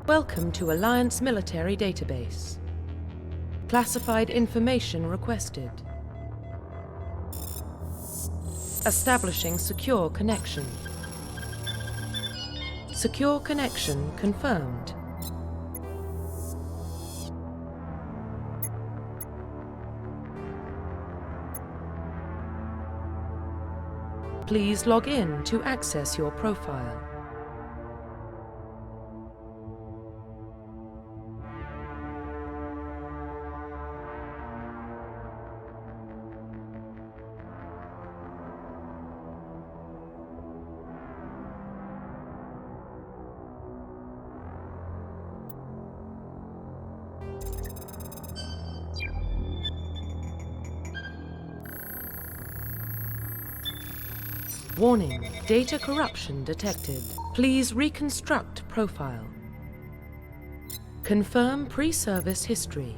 Welcome to Alliance Military Database. Classified information requested. Establishing secure connection. Secure connection confirmed. Please log in to access your profile. Warning, data corruption detected. Please reconstruct profile. Confirm pre-service history.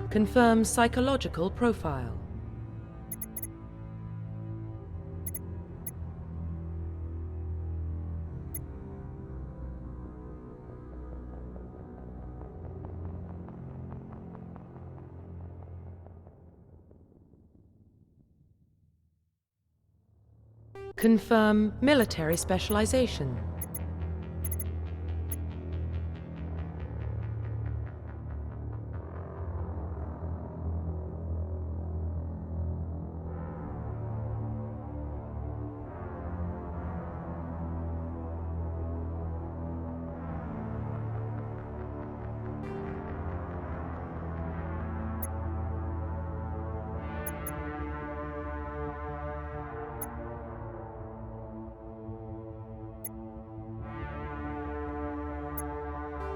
Confirm psychological profile. Confirm military specialization.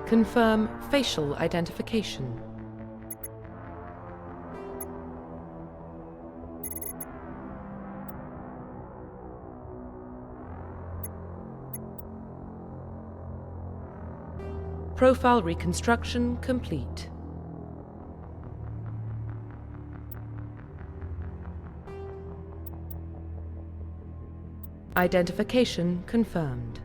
Confirm facial identification. Profile reconstruction complete. Identification confirmed.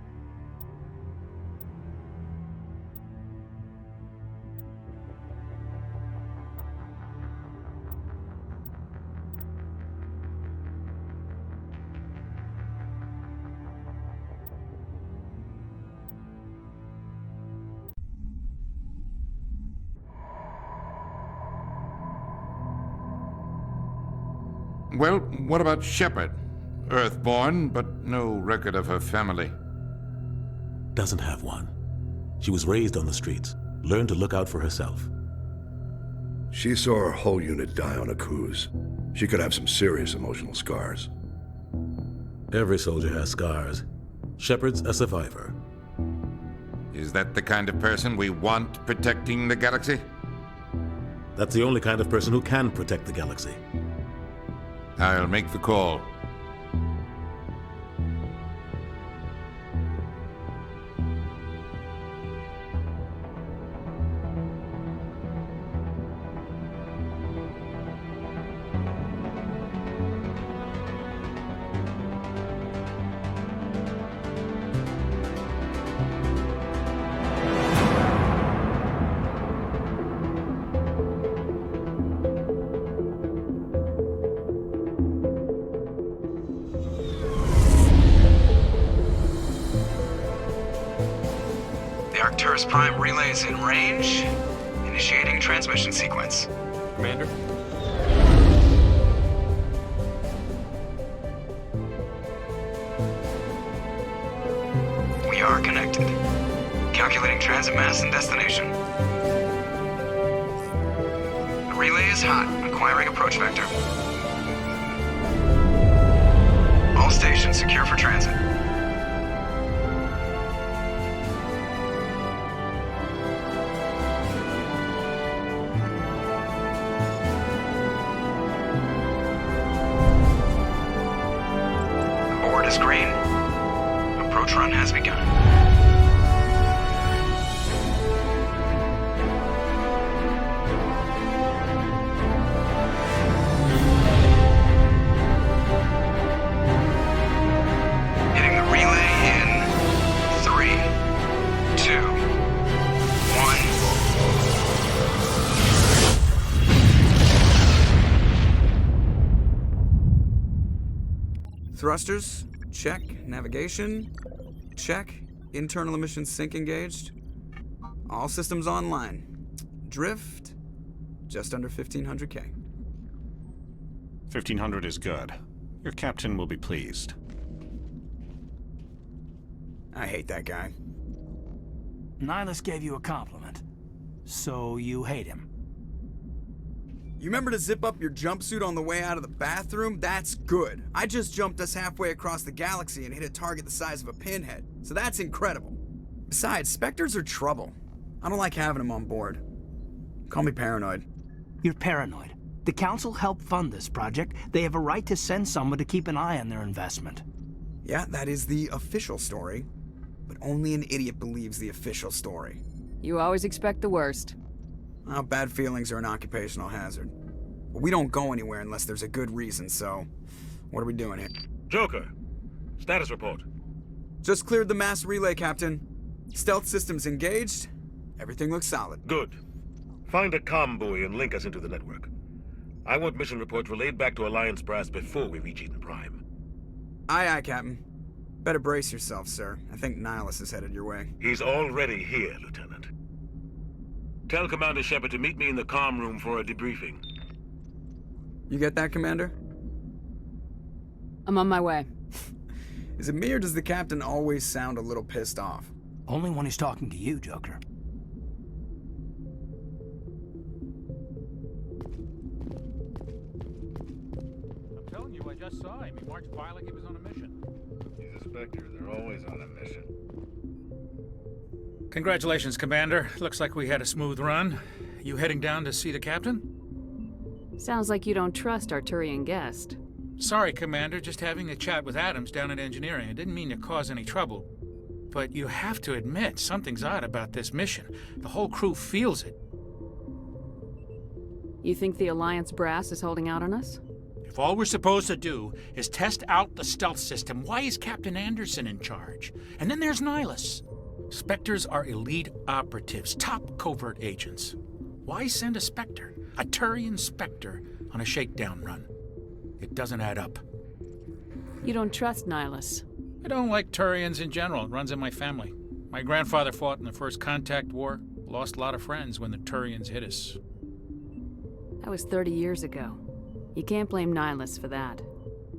Well, what about Shepard? Earthborn, but no record of her family. Doesn't have one. She was raised on the streets, learned to look out for herself. She saw her whole unit die on a cruise. She could have some serious emotional scars. Every soldier has scars. Shepard's a survivor. Is that the kind of person we want protecting the galaxy? That's the only kind of person who can protect the galaxy. I'll make the call. Arcturus Prime relays in range. Initiating transmission sequence. Commander? We are connected. Calculating transit mass and destination. The relay is hot. Acquiring approach vector. All stations secure for transit. Is green. Approach run has begun. Thrusters, check. Navigation, check. Internal emissions sync engaged. All systems online. Drift, just under 1500K. 1500 is good. Your captain will be pleased. I hate that guy. Nihilus gave you a compliment. So you hate him. You remember to zip up your jumpsuit on the way out of the bathroom? That's good. I just jumped us halfway across the galaxy and hit a target the size of a pinhead. So that's incredible. Besides, Spectres are trouble. I don't like having them on board. Call me paranoid. You're paranoid. The Council helped fund this project. They have a right to send someone to keep an eye on their investment. Yeah, that is the official story. But only an idiot believes the official story. You always expect the worst. Well, bad feelings are an occupational hazard. But we don't go anywhere unless there's a good reason, so... What are we doing here? Joker, status report. Just cleared the mass relay, Captain. Stealth systems engaged. Everything looks solid. Good. Find a comm buoy and link us into the network. I want mission reports relayed back to Alliance brass before we reach Eden Prime. Aye, aye, Captain. Better brace yourself, sir. I think Nihilus is headed your way. He's already here, Lieutenant. Tell Commander Shepard to meet me in the comm room for a debriefing. You get that, Commander? I'm on my way. Is it me or does the Captain always sound a little pissed off? Only when he's talking to you, Joker. I'm telling you, I just saw him. He marched by like he was on a mission. He's a Spectre. They're always on a mission. Congratulations, Commander. Looks like we had a smooth run. You heading down to see the captain? Sounds like you don't trust our Turian guest. Sorry, Commander. Just having a chat with Adams down at engineering. I didn't mean to cause any trouble. But you have to admit, something's odd about this mission. The whole crew feels it. You think the Alliance brass is holding out on us? If all we're supposed to do is test out the stealth system, why is Captain Anderson in charge? And then there's Nihilus. Spectres are elite operatives, top covert agents. Why send a Spectre, a Turian Spectre, on a shakedown run? It doesn't add up. You don't trust Nihilus. I don't like Turians in general. It runs in my family. My grandfather fought in the First Contact War. Lost a lot of friends when the Turians hit us. That was 30 years ago. You can't blame Nihilus for that.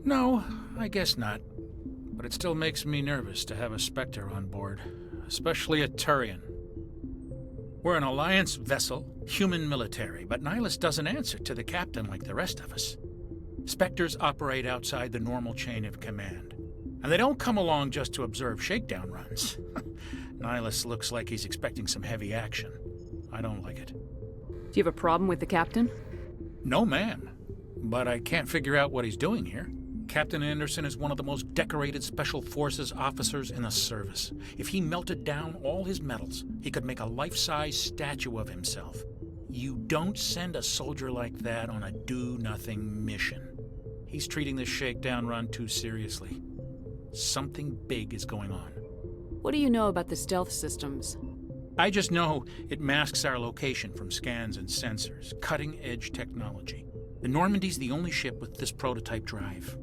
No, I guess not. But it still makes me nervous to have a Spectre on board. Especially a Turian. We're an Alliance vessel, human military, but Nihilus doesn't answer to the captain like the rest of us. Spectres operate outside the normal chain of command. And they don't come along just to observe shakedown runs. Nihilus looks like he's expecting some heavy action. I don't like it. Do you have a problem with the captain? No, ma'am. But I can't figure out what he's doing here. Captain Anderson is one of the most decorated Special Forces officers in the service. If he melted down all his medals, he could make a life-size statue of himself. You don't send a soldier like that on a do-nothing mission. He's treating this shakedown run too seriously. Something big is going on. What do you know about the stealth systems? I just know it masks our location from scans and sensors. Cutting-edge technology. The Normandy's the only ship with this prototype drive.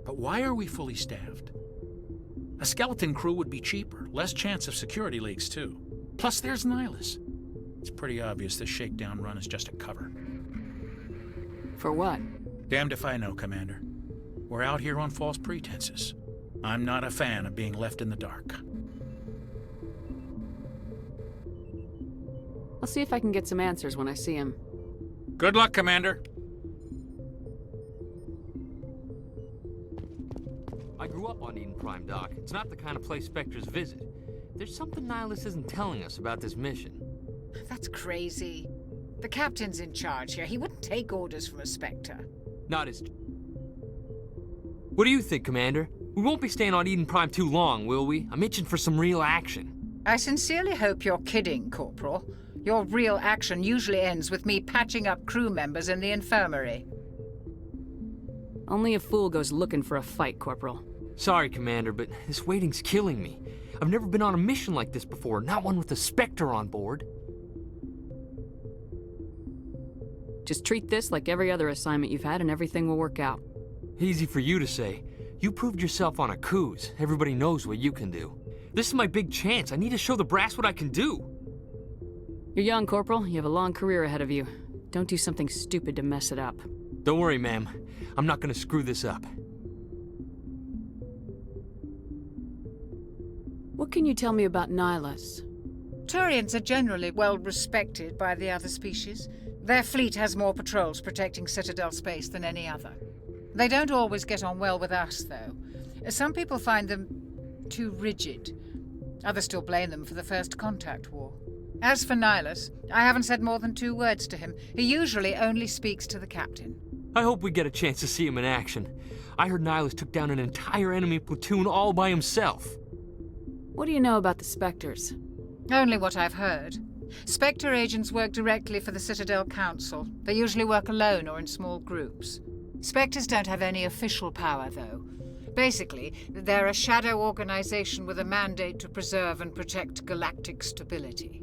But why are we fully staffed? A skeleton crew would be cheaper, less chance of security leaks too. Plus there's Nihilus. It's pretty obvious this shakedown run is just a cover. For what? Damned if I know, Commander. We're out here on false pretenses. I'm not a fan of being left in the dark. I'll see if I can get some answers when I see him. Good luck, Commander. I grew up on Eden Prime, Doc. It's not the kind of place Spectres visit. There's something Nihilus isn't telling us about this mission. That's crazy. The captain's in charge here. He wouldn't take orders from a Spectre. Not as... What do you think, Commander? We won't be staying on Eden Prime too long, will we? I'm itching for some real action. I sincerely hope you're kidding, Corporal. Your real action usually ends with me patching up crew members in the infirmary. Only a fool goes looking for a fight, Corporal. Sorry, Commander, but this waiting's killing me. I've never been on a mission like this before, not one with a Spectre on board. Just treat this like every other assignment you've had and everything will work out. Easy for you to say. You proved yourself on a cruise. Everybody knows what you can do. This is my big chance. I need to show the brass what I can do. You're young, Corporal. You have a long career ahead of you. Don't do something stupid to mess it up. Don't worry, ma'am. I'm not gonna screw this up. What can you tell me about Nihilus? Turians are generally well respected by the other species. Their fleet has more patrols protecting Citadel space than any other. They don't always get on well with us, though. Some people find them too rigid. Others still blame them for the First Contact War. As for Nihilus, I haven't said more than 2 words to him. He usually only speaks to the captain. I hope we get a chance to see him in action. I heard Nihilus took down an entire enemy platoon all by himself. What do you know about the Spectres? Only what I've heard. Spectre agents work directly for the Citadel Council. They usually work alone or in small groups. Spectres don't have any official power, though. Basically, they're a shadow organization with a mandate to preserve and protect galactic stability.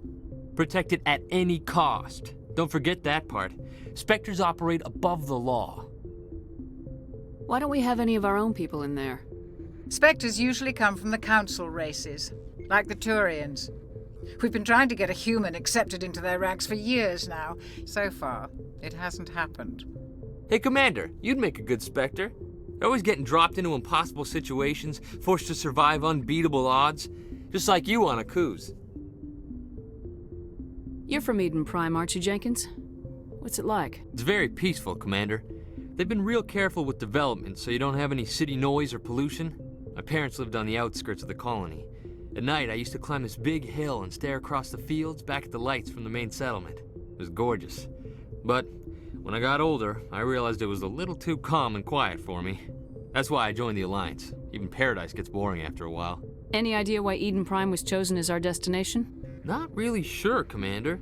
Protect it at any cost. Don't forget that part. Spectres operate above the law. Why don't we have any of our own people in there? Spectres usually come from the Council races, like the Turians. We've been trying to get a human accepted into their ranks for years now. So far, it hasn't happened. Hey, Commander, you'd make a good Spectre. You're always getting dropped into impossible situations, forced to survive unbeatable odds, just like you on a cruise. You're from Eden Prime, aren't you, Jenkins? What's it like? It's very peaceful, Commander. They've been real careful with development, so you don't have any city noise or pollution. My parents lived on the outskirts of the colony. At night, I used to climb this big hill and stare across the fields back at the lights from the main settlement. It was gorgeous. But when I got older, I realized it was a little too calm and quiet for me. That's why I joined the Alliance. Even Paradise gets boring after a while. Any idea why Eden Prime was chosen as our destination? Not really sure, Commander.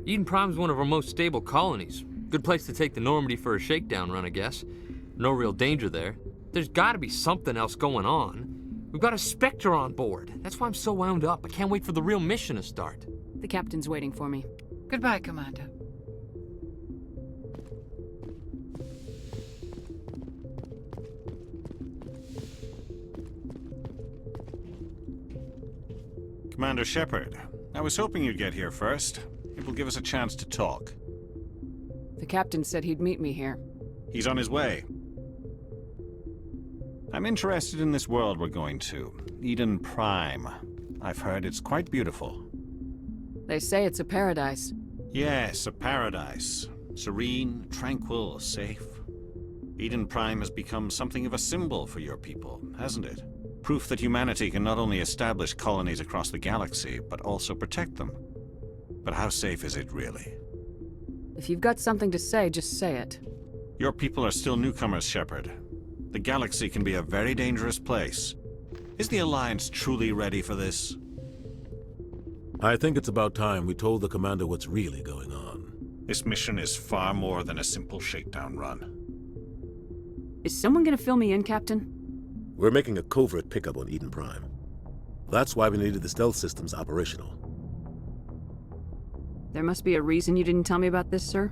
Eden Prime's one of our most stable colonies. Good place to take the Normandy for a shakedown run, I guess. No real danger there. There's gotta be something else going on. We've got a Spectre on board. That's why I'm so wound up. I can't wait for the real mission to start. The captain's waiting for me. Goodbye, Commander. Commander Shepard, I was hoping you'd get here first. It will give us a chance to talk. The captain said he'd meet me here. He's on his way. I'm interested in this world we're going to, Eden Prime. I've heard it's quite beautiful. They say it's a paradise. Yes, a paradise. Serene, tranquil, safe. Eden Prime has become something of a symbol for your people, hasn't it? Proof that humanity can not only establish colonies across the galaxy, but also protect them. But how safe is it really? If you've got something to say, just say it. Your people are still newcomers, Shepard. The galaxy can be a very dangerous place. Is the Alliance truly ready for this? I think it's about time we told the commander what's really going on. This mission is far more than a simple shakedown run. Is someone gonna fill me in, Captain? We're making a covert pickup on Eden Prime. That's why we needed the stealth systems operational. There must be a reason you didn't tell me about this, sir?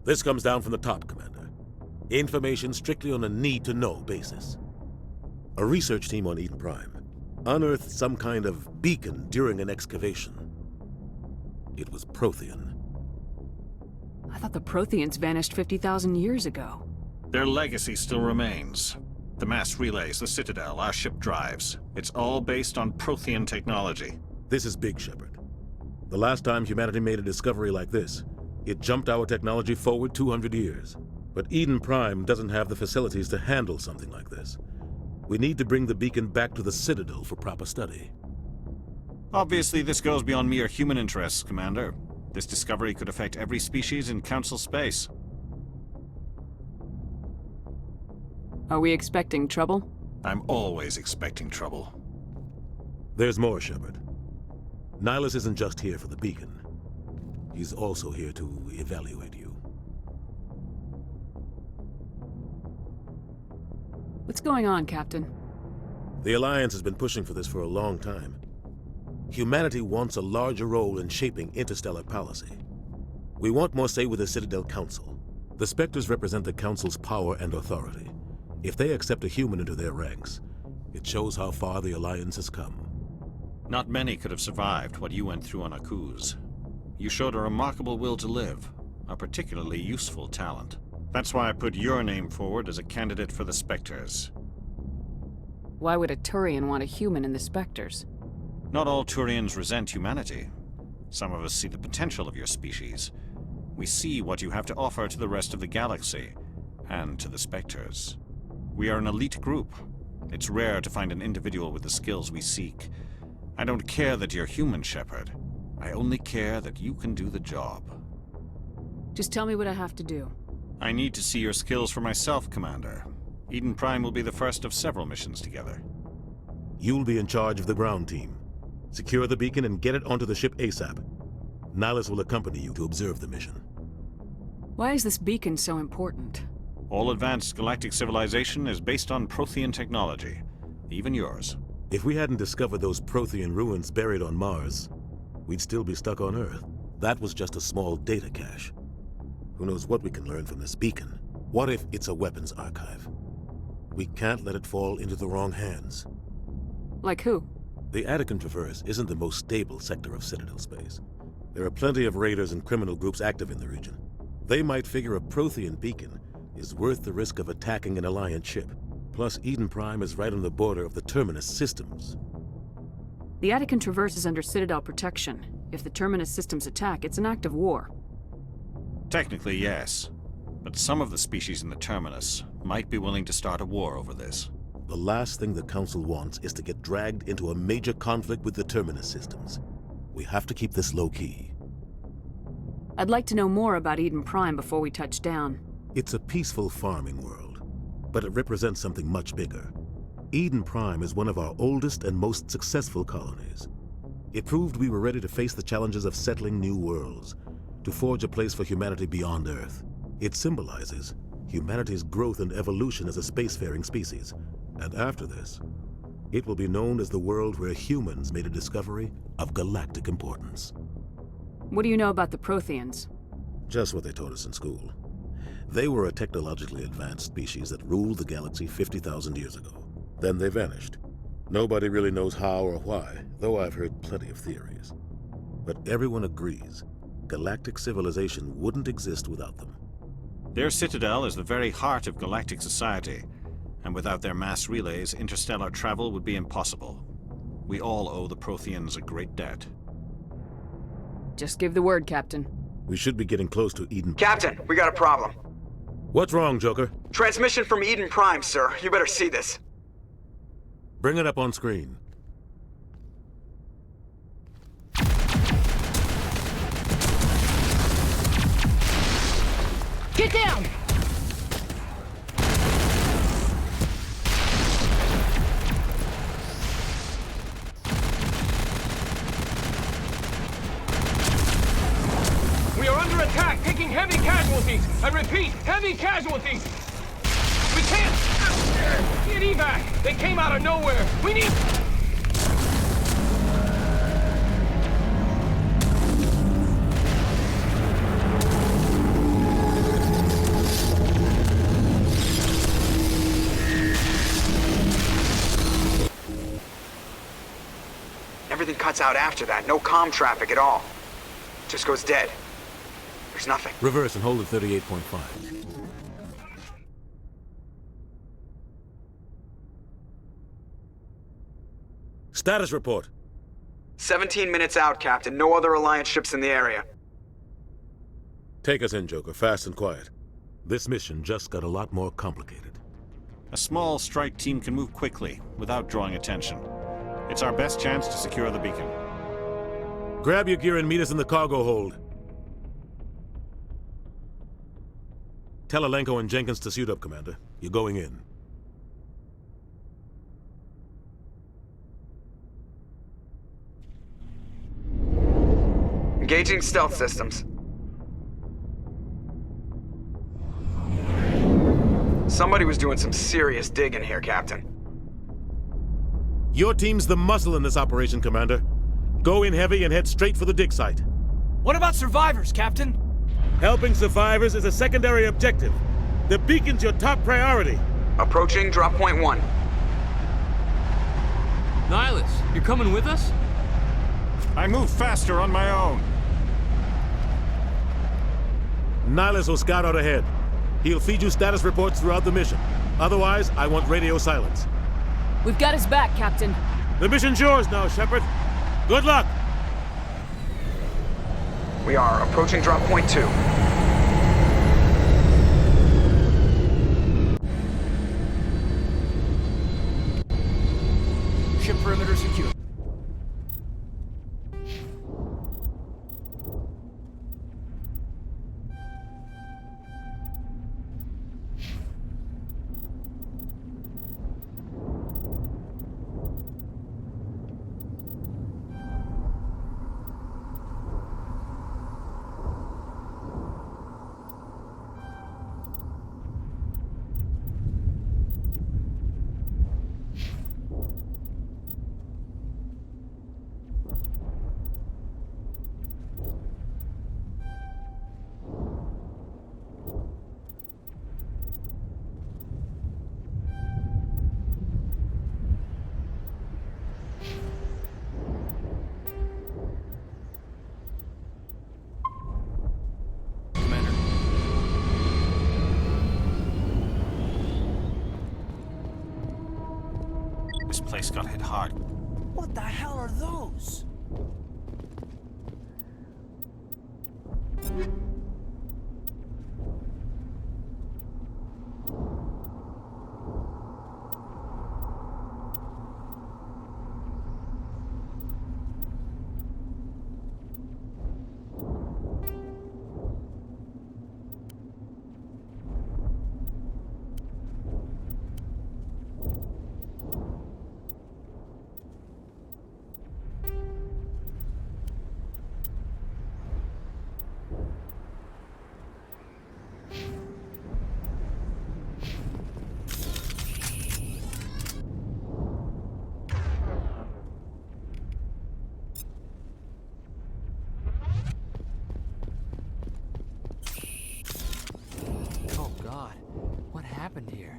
This comes down from the top, Commander. Information strictly on a need-to-know basis. A research team on Eden Prime unearthed some kind of beacon during an excavation. It was Prothean. I thought the Protheans vanished 50,000 years ago. Their legacy still remains. The mass relays, the Citadel, our ship drives. It's all based on Prothean technology. This is big, Shepard. The last time humanity made a discovery like this, it jumped our technology forward 200 years. But Eden Prime doesn't have the facilities to handle something like this. We need to bring the beacon back to the Citadel for proper study. Obviously, this goes beyond mere human interests, Commander. This discovery could affect every species in Council space. Are we expecting trouble? I'm always expecting trouble. There's more, Shepard. Nihilus isn't just here for the beacon. He's also here to evaluate you. What's going on, Captain? The Alliance has been pushing for this for a long time. Humanity wants a larger role in shaping interstellar policy. We want more say with the Citadel Council. The Spectres represent the Council's power and authority. If they accept a human into their ranks, it shows how far the Alliance has come. Not many could have survived what you went through on Akuz. You showed a remarkable will to live, a particularly useful talent. That's why I put your name forward as a candidate for the Spectres. Why would a Turian want a human in the Spectres? Not all Turians resent humanity. Some of us see the potential of your species. We see what you have to offer to the rest of the galaxy, and to the Spectres. We are an elite group. It's rare to find an individual with the skills we seek. I don't care that you're human, Shepard. I only care that you can do the job. Just tell me what I have to do. I need to see your skills for myself, Commander. Eden Prime will be the first of several missions together. You'll be in charge of the ground team. Secure the beacon and get it onto the ship ASAP. Nihilus will accompany you to observe the mission. Why is this beacon so important? All advanced galactic civilization is based on Prothean technology. Even yours. If we hadn't discovered those Prothean ruins buried on Mars, we'd still be stuck on Earth. That was just a small data cache. Who knows what we can learn from this beacon? What if it's a weapons archive? We can't let it fall into the wrong hands. Like who? The Attican Traverse isn't the most stable sector of Citadel space. There are plenty of raiders and criminal groups active in the region. They might figure a Prothean beacon is worth the risk of attacking an Alliance ship. Plus, Eden Prime is right on the border of the Terminus systems. The Attican Traverse is under Citadel protection. If the Terminus systems attack, it's an act of war. Technically, yes. But some of the species in the Terminus might be willing to start a war over this. The last thing the Council wants is to get dragged into a major conflict with the Terminus systems. We have to keep this low-key. I'd like to know more about Eden Prime before we touch down. It's a peaceful farming world, but it represents something much bigger. Eden Prime is one of our oldest and most successful colonies. It proved we were ready to face the challenges of settling new worlds, to forge a place for humanity beyond Earth. It symbolizes humanity's growth and evolution as a spacefaring species. And after this, it will be known as the world where humans made a discovery of galactic importance. What do you know about the Protheans? Just what they taught us in school. They were a technologically advanced species that ruled the galaxy 50,000 years ago. Then they vanished. Nobody really knows how or why, though I've heard plenty of theories. But everyone agrees, galactic civilization wouldn't exist without them. Their citadel is the very heart of galactic society, and without their mass relays, interstellar travel would be impossible. We all owe the Protheans a great debt. Just give the word, Captain. We should be getting close to Eden. Captain, we got a problem. What's wrong, Joker? Transmission from Eden Prime, sir. You better see this. Bring it up on screen. Get down! We are under attack, taking heavy casualties. I repeat, heavy casualties. We can't get evac. They came out of nowhere. We need... Everything cuts out after that. No comm traffic at all. Just goes dead. There's nothing. Reverse and hold at 38.5. Status report. 17 minutes out, Captain. No other Alliance ships in the area. Take us in, Joker, fast and quiet. This mission just got a lot more complicated. A small strike team can move quickly, without drawing attention. It's our best chance to secure the beacon. Grab your gear and meet us in the cargo hold. Tell Alenko and Jenkins to suit up, Commander. You're going in. Engaging stealth systems. Somebody was doing some serious digging here, Captain. Your team's the muscle in this operation, Commander. Go in heavy and head straight for the dig site. What about survivors, Captain? Helping survivors is a secondary objective. The beacon's your top priority. Approaching drop point 1. Nihilus, you're coming with us? I move faster on my own. Nihilus will scout out ahead. He'll feed you status reports throughout the mission. Otherwise, I want radio silence. We've got his back, Captain. The mission's yours now, Shepard. Good luck! We are approaching drop point 2. Ship perimeter secure. This place got hit hard. What the hell are those? What happened here?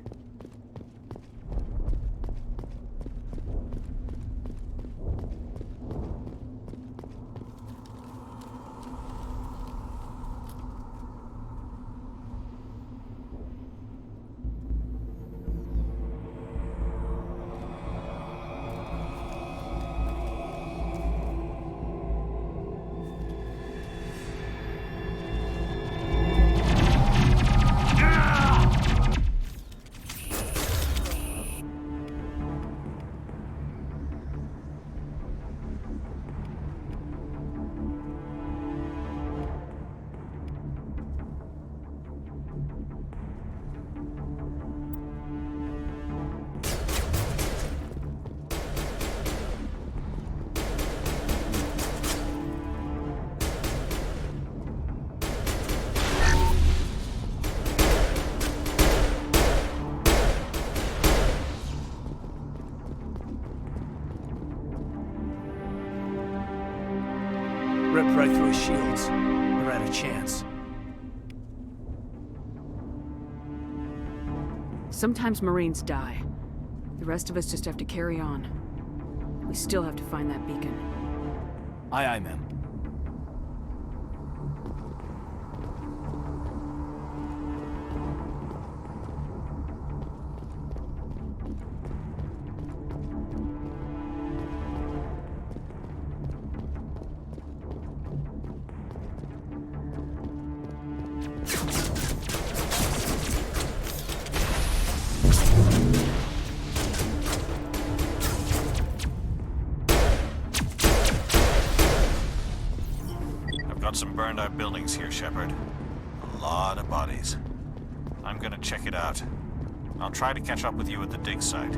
Ripped right through his shields. We're out of chance. Sometimes Marines die. The rest of us just have to carry on. We still have to find that beacon. Aye, aye, ma'am. Got some burned out buildings here, Shepard. A lot of bodies. I'm gonna check it out. I'll try to catch up with you at the dig site.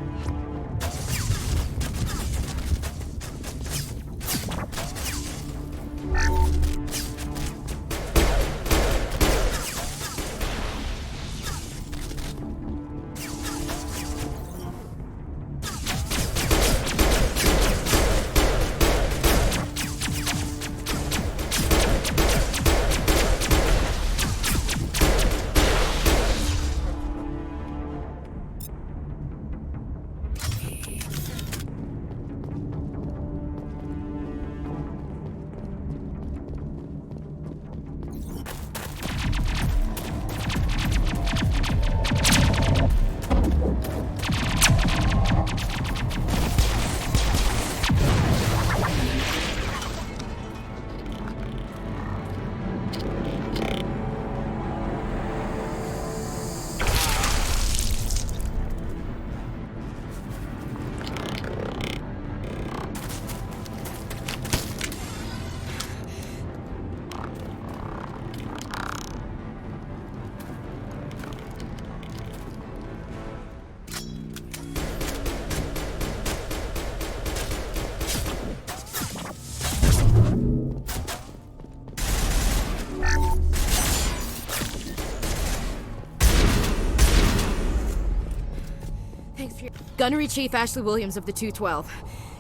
Thanks for your... Gunnery Chief Ashley Williams of the 212.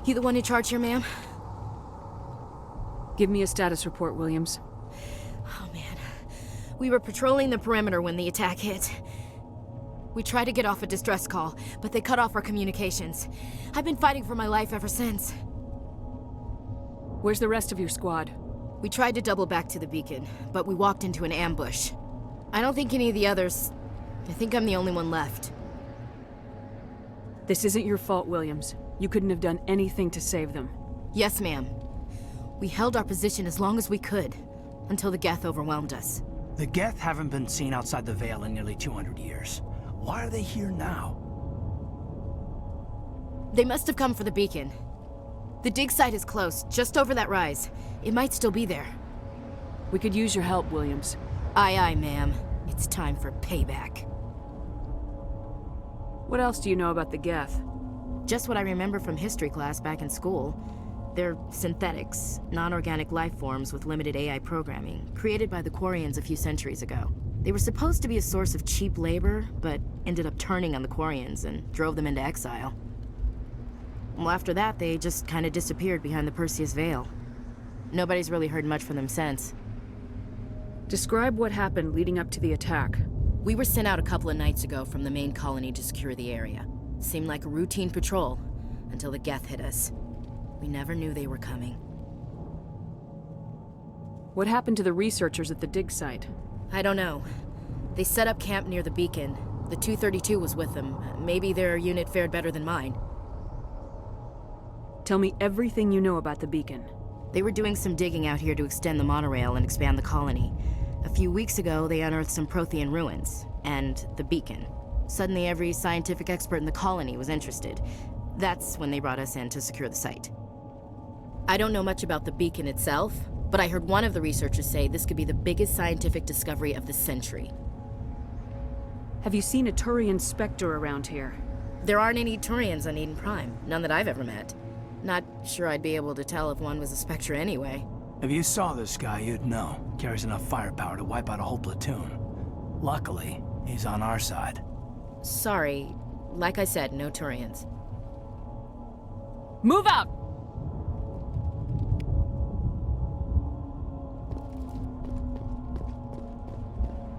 You the one in charge here, ma'am? Give me a status report, Williams. Oh, man. We were patrolling the perimeter when the attack hit. We tried to get off a distress call, but they cut off our communications. I've been fighting for my life ever since. Where's the rest of your squad? We tried to double back to the beacon, but we walked into an ambush. I don't think any of the others... I think I'm the only one left. This isn't your fault, Williams. You couldn't have done anything to save them. Yes, ma'am. We held our position as long as we could, until the Geth overwhelmed us. The Geth haven't been seen outside the Veil in nearly 200 years. Why are they here now? They must have come for the beacon. The dig site is close, just over that rise. It might still be there. We could use your help, Williams. Aye, aye, ma'am. It's time for payback. What else do you know about the Geth? Just what I remember from history class back in school. They're synthetics, non-organic life forms with limited AI programming, created by the Quarians a few centuries ago. They were supposed to be a source of cheap labor, but ended up turning on the Quarians and drove them into exile. Well, after that, they just kind of disappeared behind the Perseus Veil. Nobody's really heard much from them since. Describe what happened leading up to the attack. We were sent out a couple of nights ago from the main colony to secure the area. Seemed like a routine patrol, until the Geth hit us. We never knew they were coming. What happened to the researchers at the dig site? I don't know. They set up camp near the beacon. The 232 was with them. Maybe their unit fared better than mine. Tell me everything you know about the beacon. They were doing some digging out here to extend the monorail and expand the colony. A few weeks ago, they unearthed some Prothean ruins, and the beacon. Suddenly, every scientific expert in the colony was interested. That's when they brought us in to secure the site. I don't know much about the beacon itself, but I heard one of the researchers say this could be the biggest scientific discovery of the century. Have you seen a Turian Spectre around here? There aren't any Turians on Eden Prime, none that I've ever met. Not sure I'd be able to tell if one was a Spectre anyway. If you saw this guy, you'd know. Carries enough firepower to wipe out a whole platoon. Luckily, he's on our side. Sorry. Like I said, no Turians. Move out!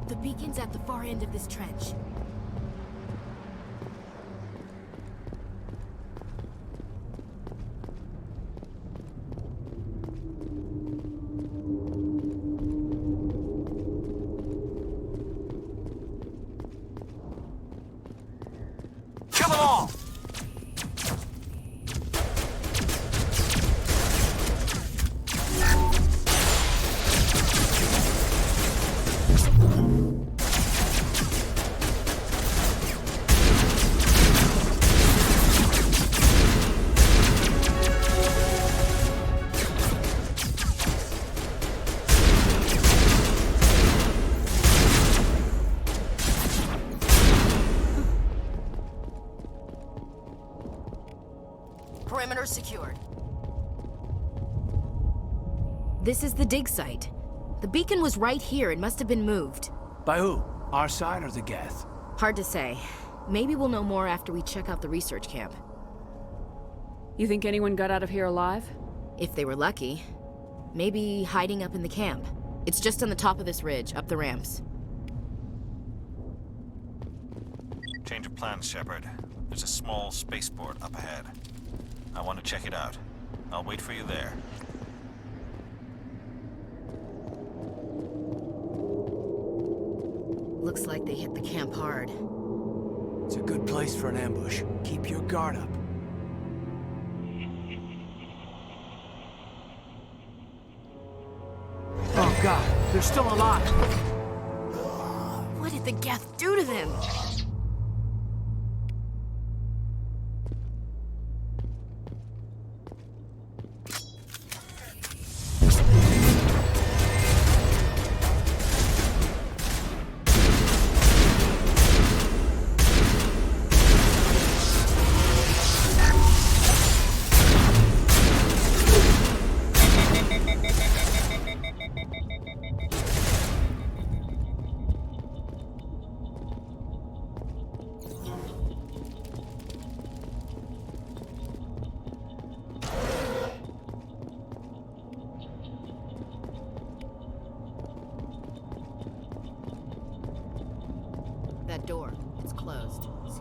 The beacon's at the far end of this trench. Kill them all! Perimeter secured. This is the dig site. The beacon was right here. It must have been moved. By who? Our side or the Geth? Hard to say. Maybe we'll know more after we check out the research camp. You think anyone got out of here alive? If they were lucky. Maybe hiding up in the camp. It's just on the top of this ridge, up the ramps. Change of plans, Shepard. There's a small spaceport up ahead. I want to check it out. I'll wait for you there. Looks like they hit the camp hard. It's a good place for an ambush. Keep your guard up. Oh God, they're still alive! What did the Geth do to them?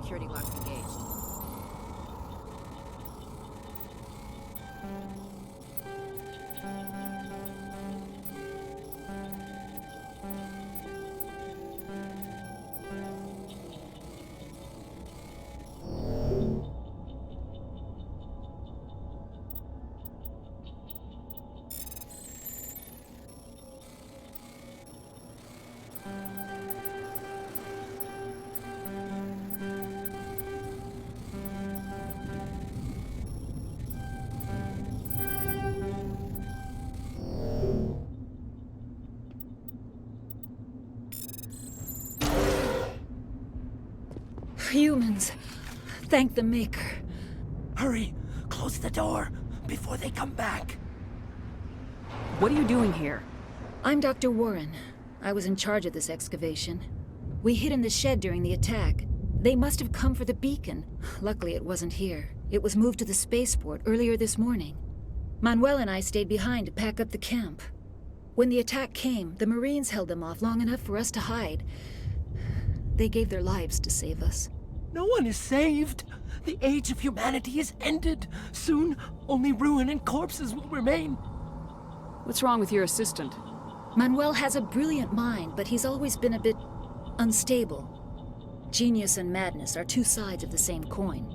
security lock's engaged. Humans. Thank the Maker. Hurry! Close the door before they come back. What are you doing here? I'm Dr. Warren. I was in charge of this excavation. We hid in the shed during the attack. They must have come for the beacon. Luckily, it wasn't here. It was moved to the spaceport earlier this morning. Manuel and I stayed behind to pack up the camp. When the attack came, the Marines held them off long enough for us to hide. They gave their lives to save us. No one is saved. The age of humanity is ended. Soon, only ruin and corpses will remain. What's wrong with your assistant? Manuel has a brilliant mind, but he's always been a bit unstable. Genius and madness are two sides of the same coin.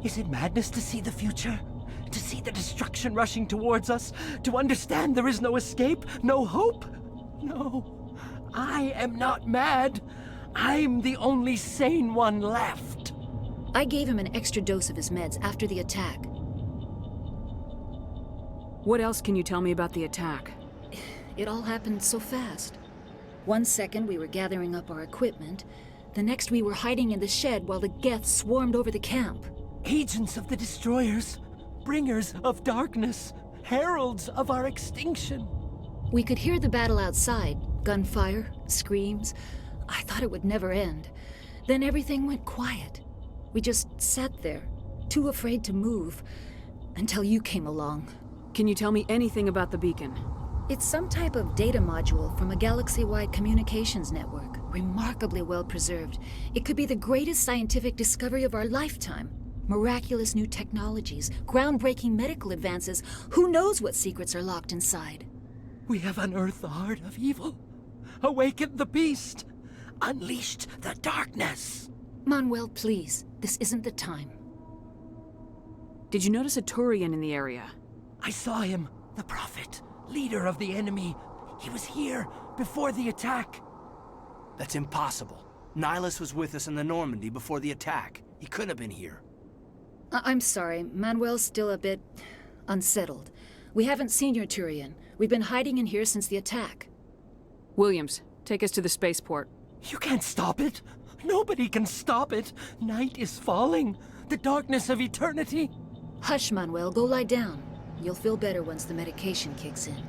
Is it madness to see the future? To see the destruction rushing towards us? To understand there is no escape? No hope? No. I am not mad. I'm the only sane one left. I gave him an extra dose of his meds after the attack. What else can you tell me about the attack? It all happened so fast. 1 second we were gathering up our equipment. The next we were hiding in the shed while the Geth swarmed over the camp. Agents of the destroyers, bringers of darkness, heralds of our extinction. We could hear the battle outside. Gunfire, screams. I thought it would never end. Then everything went quiet. We just sat there, too afraid to move, until you came along. Can you tell me anything about the beacon? It's some type of data module from a galaxy-wide communications network, remarkably well preserved. It could be the greatest scientific discovery of our lifetime. Miraculous new technologies, groundbreaking medical advances. Who knows what secrets are locked inside? We have unearthed the heart of evil, awakened the beast, unleashed the darkness. Manuel, please. This isn't the time. Did you notice a Turian in the area? I saw him, the Prophet, leader of the enemy. He was here before the attack. That's impossible. Nihilus was with us in the Normandy before the attack. He couldn't have been here. I'm sorry. Manuel's still a bit unsettled. We haven't seen your Turian. We've been hiding in here since the attack. Williams, take us to the spaceport. You can't stop it. Nobody can stop it. Night is falling. The darkness of eternity. Hush, Manuel. Go lie down. You'll feel better once the medication kicks in.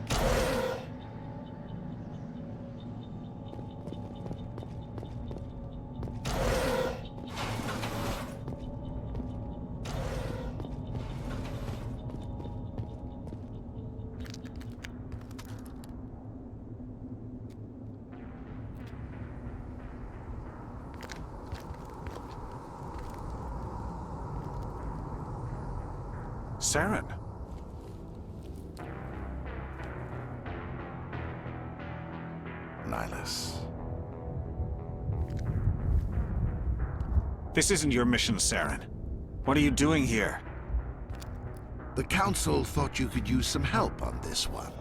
Saren. Nihilus. This isn't your mission, Saren. What are you doing here? The Council thought you could use some help on this one.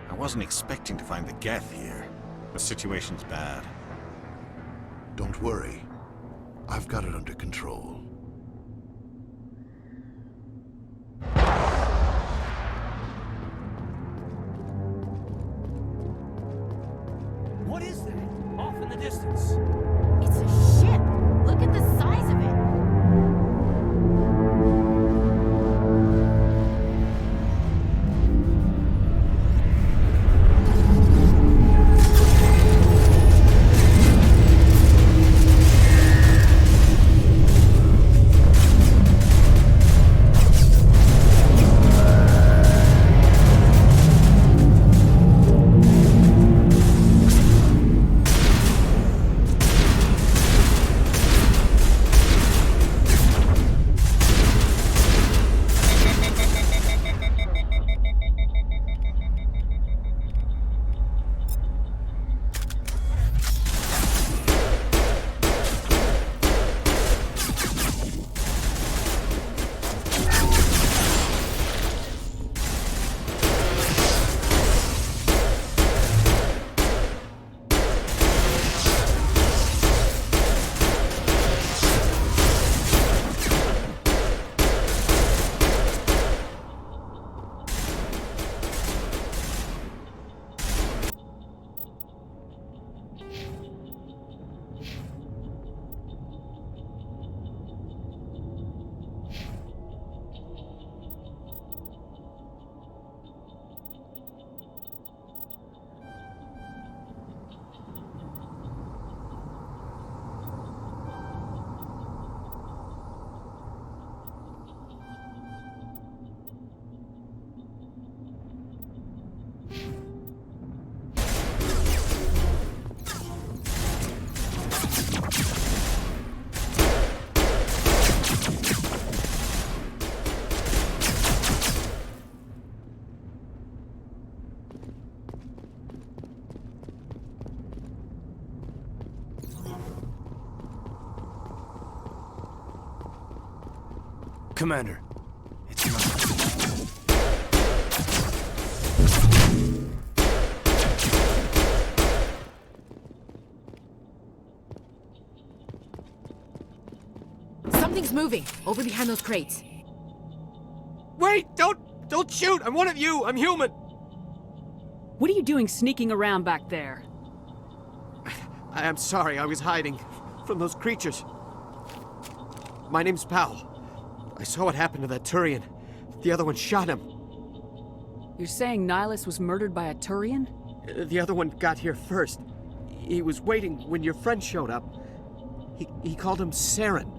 I wasn't expecting to find the Geth here. The situation's bad. Don't worry. I've got it under control. What is that? Off in the distance. It's a ship. Look at the size of it. Commander, it's not. Something's moving over behind those crates. Wait! Don't shoot! I'm one of you! I'm human! What are you doing sneaking around back there? I'm sorry, I was hiding from those creatures. My name's Powell. I saw what happened to that Turian. The other one shot him. You're saying Nihilus was murdered by a Turian? The other one got here first. He was waiting when your friend showed up. He called him Saren.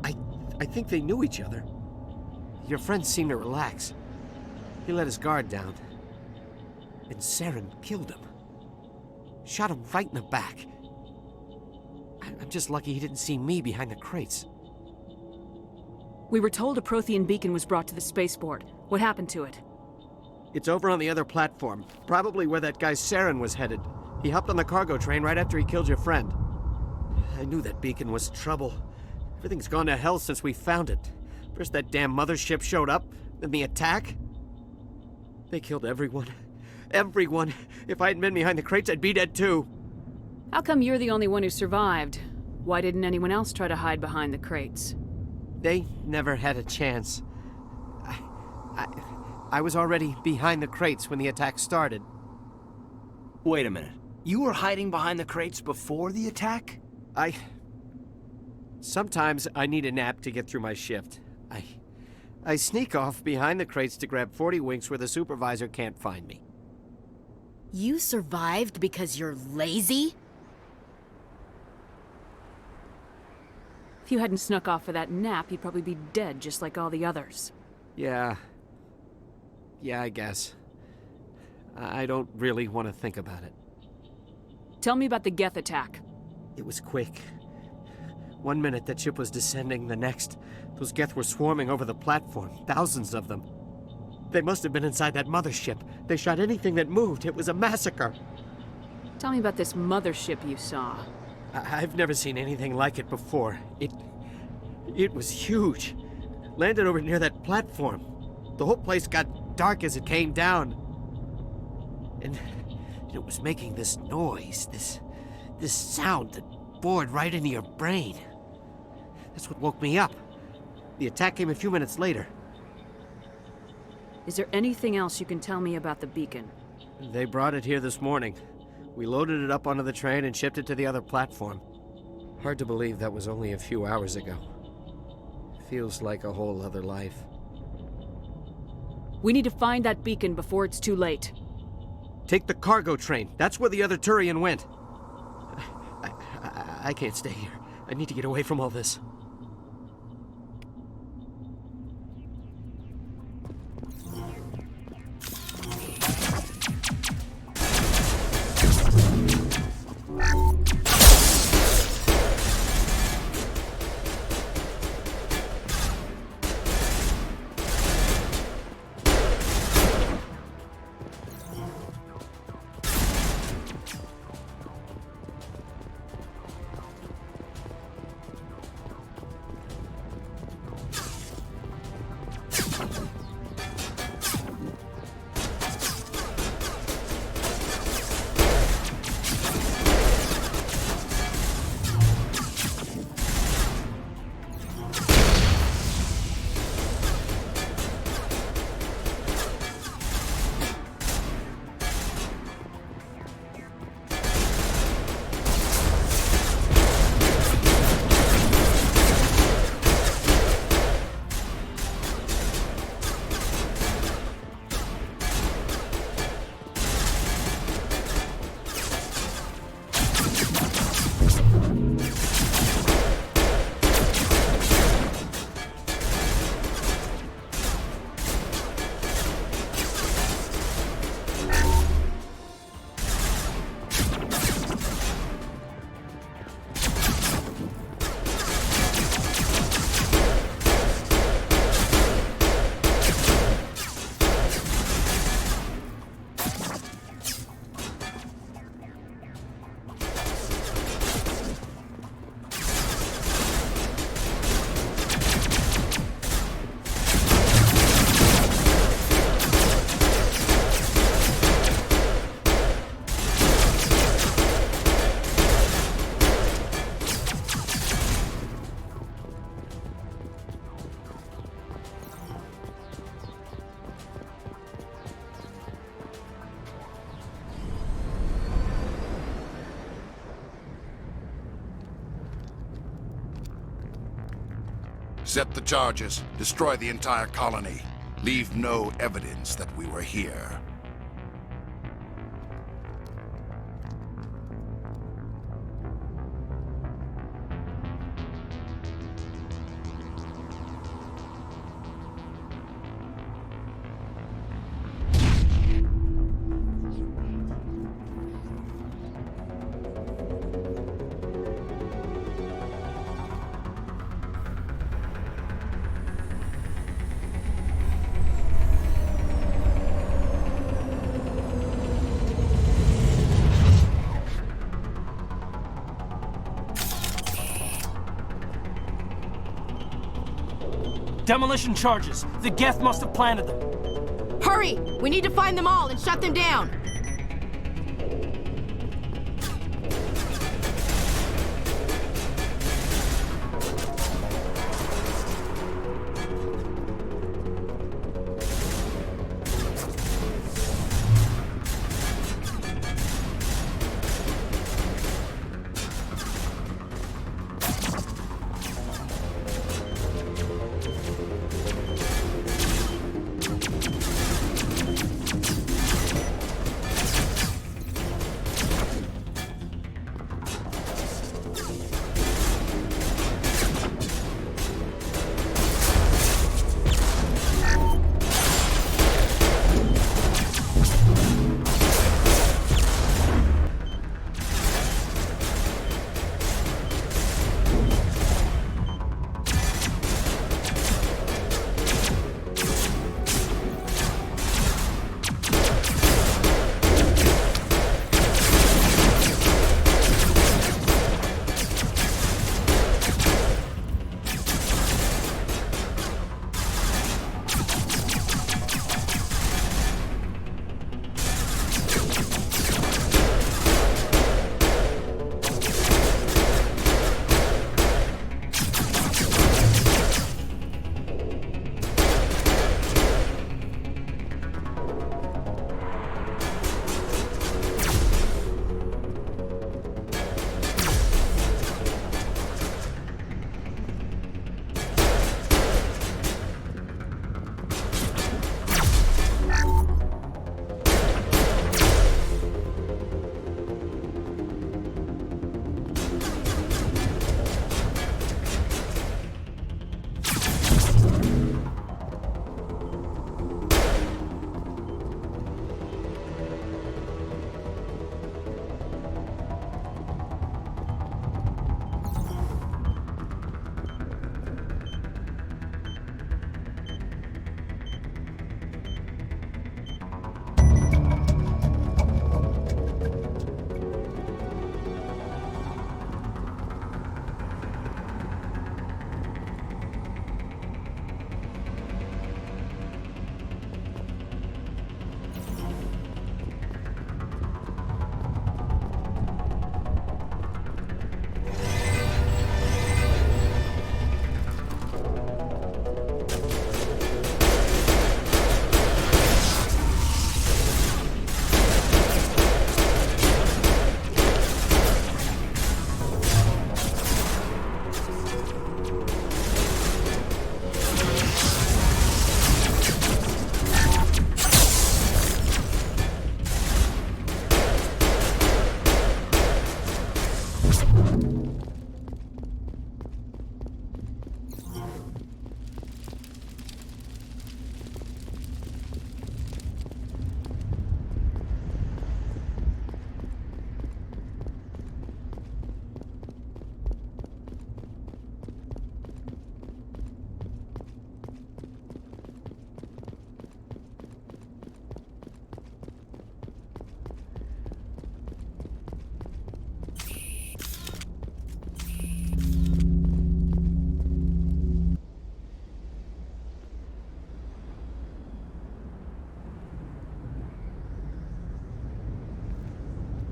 I think they knew each other. Your friend seemed to relax. He let his guard down. And Saren killed him. Shot him right in the back. I'm just lucky he didn't see me behind the crates. We were told a Prothean beacon was brought to the spaceport. What happened to it? It's over on the other platform. Probably where that guy Saren was headed. He hopped on the cargo train right after he killed your friend. I knew that beacon was trouble. Everything's gone to hell since we found it. First that damn mothership showed up, then the attack. They killed everyone. Everyone. If I hadn't been behind the crates, I'd be dead too. How come you're the only one who survived? Why didn't anyone else try to hide behind the crates? They never had a chance. I was already behind the crates when the attack started. Wait a minute. You were hiding behind the crates before the attack? Sometimes I need a nap to get through my shift. I sneak off behind the crates to grab 40 winks where the supervisor can't find me. You survived because you're lazy? If you hadn't snuck off for that nap, you'd probably be dead just like all the others. Yeah, I guess. I don't really want to think about it. Tell me about the Geth attack. It was quick. 1 minute that ship was descending, the next, those Geth were swarming over the platform, thousands of them. They must have been inside that mothership. They shot anything that moved. It was a massacre. Tell me about this mothership you saw. I've never seen anything like it before. It was huge. Landed over near that platform. The whole place got dark as it came down. And it was making this noise, this sound that bored right into your brain. That's what woke me up. The attack came a few minutes later. Is there anything else you can tell me about the beacon? They brought it here this morning. We loaded it up onto the train and shipped it to the other platform. Hard to believe that was only a few hours ago. Feels like a whole other life. We need to find that beacon before it's too late. Take the cargo train. That's where the other Turian went. I can't stay here. I need to get away from all this. Set the charges. Destroy the entire colony. Leave no evidence that we were here. Demolition charges. The Geth must have planted them. Hurry! We need to find them all and shut them down!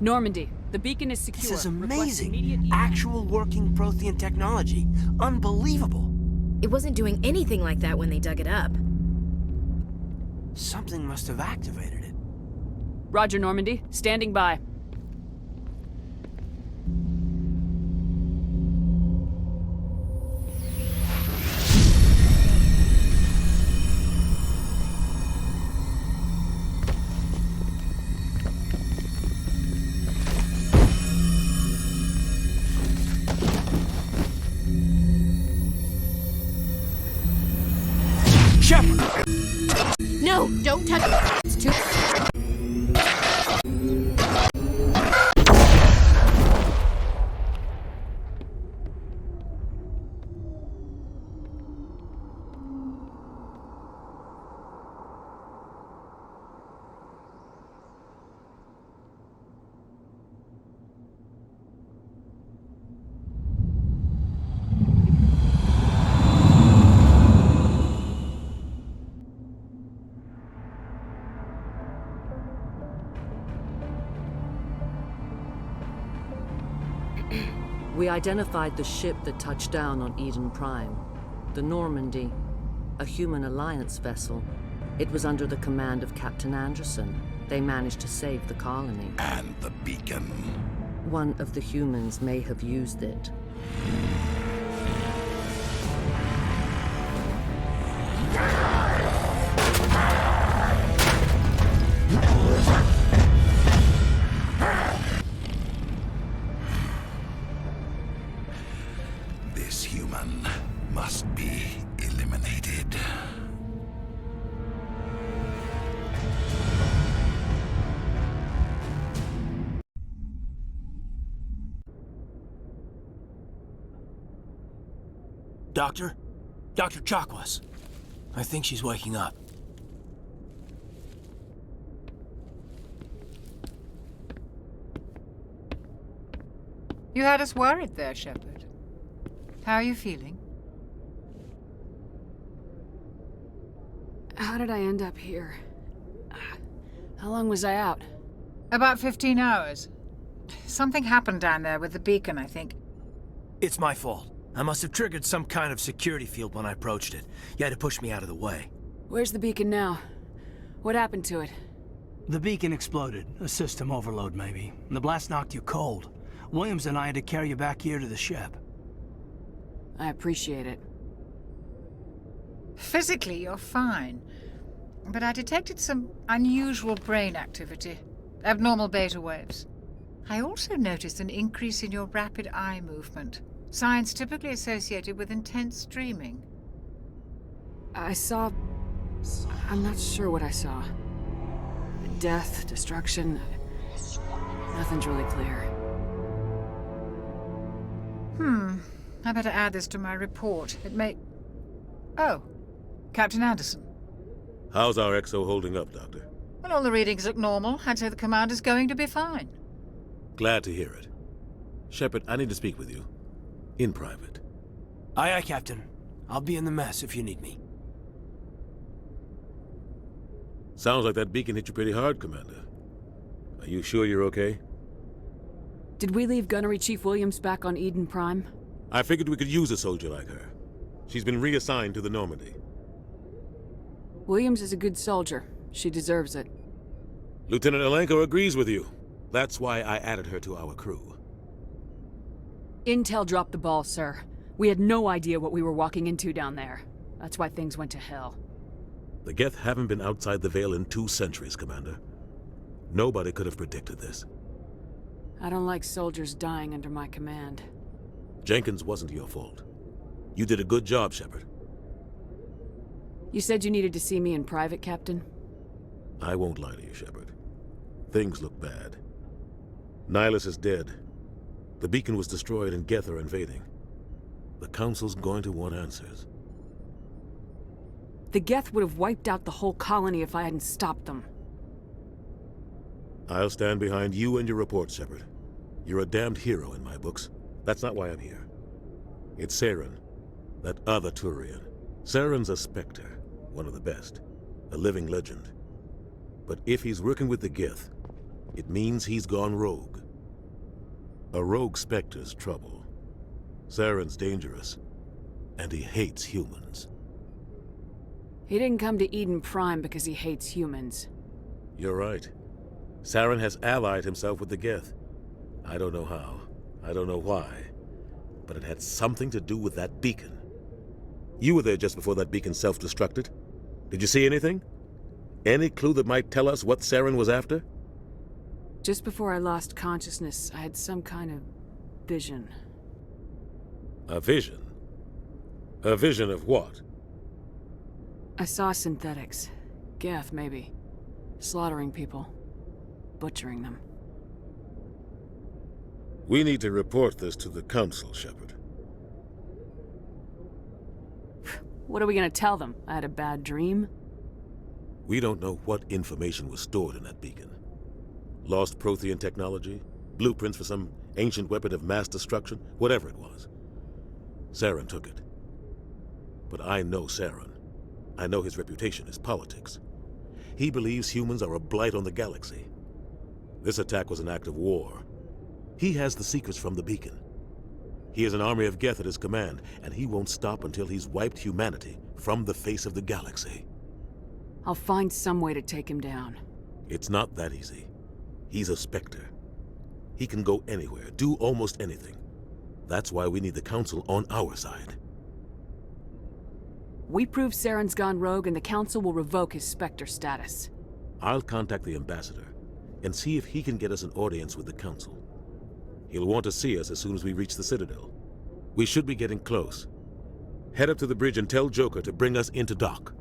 Normandy, the beacon is secure. This is Request amazing. immediate Actual working Prothean technology. Unbelievable. It wasn't doing anything like that when they dug it up. Something must have activated it. Roger, Normandy. Standing by. No, don't touch it. It's too... We identified the ship that touched down on Eden Prime. The Normandy, a human alliance vessel. It was under the command of Captain Anderson. They managed to save the colony. And the beacon. One of the humans may have used it. This human must be eliminated. Doctor? Dr. Chakwas. I think she's waking up. You had us worried there, Shepard. How are you feeling? How did I end up here? How long was I out? About 15 hours. Something happened down there with the beacon, I think. It's my fault. I must have triggered some kind of security field when I approached it. You had to push me out of the way. Where's the beacon now? What happened to it? The beacon exploded. A system overload, maybe. The blast knocked you cold. Williams and I had to carry you back here to the ship. I appreciate it. Physically, you're fine. But I detected some unusual brain activity. Abnormal beta waves. I also noticed an increase in your rapid eye movement. Signs typically associated with intense dreaming. I saw... I'm not sure what I saw. Death, destruction... Nothing's really clear. I better add this to my report. It may... Oh, Captain Anderson. How's our XO holding up, Doctor? Well, all the readings look normal. I'd say the commander's going to be fine. Glad to hear it. Shepard, I need to speak with you. In private. Aye, aye, Captain. I'll be in the mess if you need me. Sounds like that beacon hit you pretty hard, Commander. Are you sure you're okay? Did we leave Gunnery Chief Williams back on Eden Prime? I figured we could use a soldier like her. She's been reassigned to the Normandy. Williams is a good soldier. She deserves it. Lieutenant Alenko agrees with you. That's why I added her to our crew. Intel dropped the ball, sir. We had no idea what we were walking into down there. That's why things went to hell. The Geth haven't been outside the Veil in 2 centuries, Commander. Nobody could have predicted this. I don't like soldiers dying under my command. Jenkins wasn't your fault. You did a good job, Shepard. You said you needed to see me in private, Captain? I won't lie to you, Shepard. Things look bad. Nihilus is dead. The beacon was destroyed and Geth are invading. The Council's going to want answers. The Geth would have wiped out the whole colony if I hadn't stopped them. I'll stand behind you and your report, Shepard. You're a damned hero in my books. That's not why I'm here. It's Saren, that other Turian. Saren's a Spectre, one of the best. A living legend. But if he's working with the Geth, it means he's gone rogue. A rogue Spectre's trouble. Saren's dangerous, and he hates humans. He didn't come to Eden Prime because he hates humans. You're right. Saren has allied himself with the Geth. I don't know how. I don't know why. But it had something to do with that beacon. You were there just before that beacon self-destructed. Did you see anything? Any clue that might tell us what Saren was after? Just before I lost consciousness, I had some kind of vision. A vision? A vision of what? I saw synthetics. Geth, maybe. Slaughtering people. Butchering them. We need to report this to the Council, Shepard. What are we gonna tell them? I had a bad dream? We don't know what information was stored in that beacon. Lost Prothean technology? Blueprints for some ancient weapon of mass destruction? Whatever it was. Saren took it. But I know Saren. I know his reputation is politics. He believes humans are a blight on the galaxy. This attack was an act of war. He has the secrets from the beacon. He has an army of Geth at his command, and he won't stop until he's wiped humanity from the face of the galaxy. I'll find some way to take him down. It's not that easy. He's a Spectre. He can go anywhere, do almost anything. That's why we need the Council on our side. We prove Saren's gone rogue and the Council will revoke his Spectre status. I'll contact the Ambassador and see if he can get us an audience with the Council. He'll want to see us as soon as we reach the Citadel. We should be getting close. Head up to the bridge and tell Joker to bring us into dock.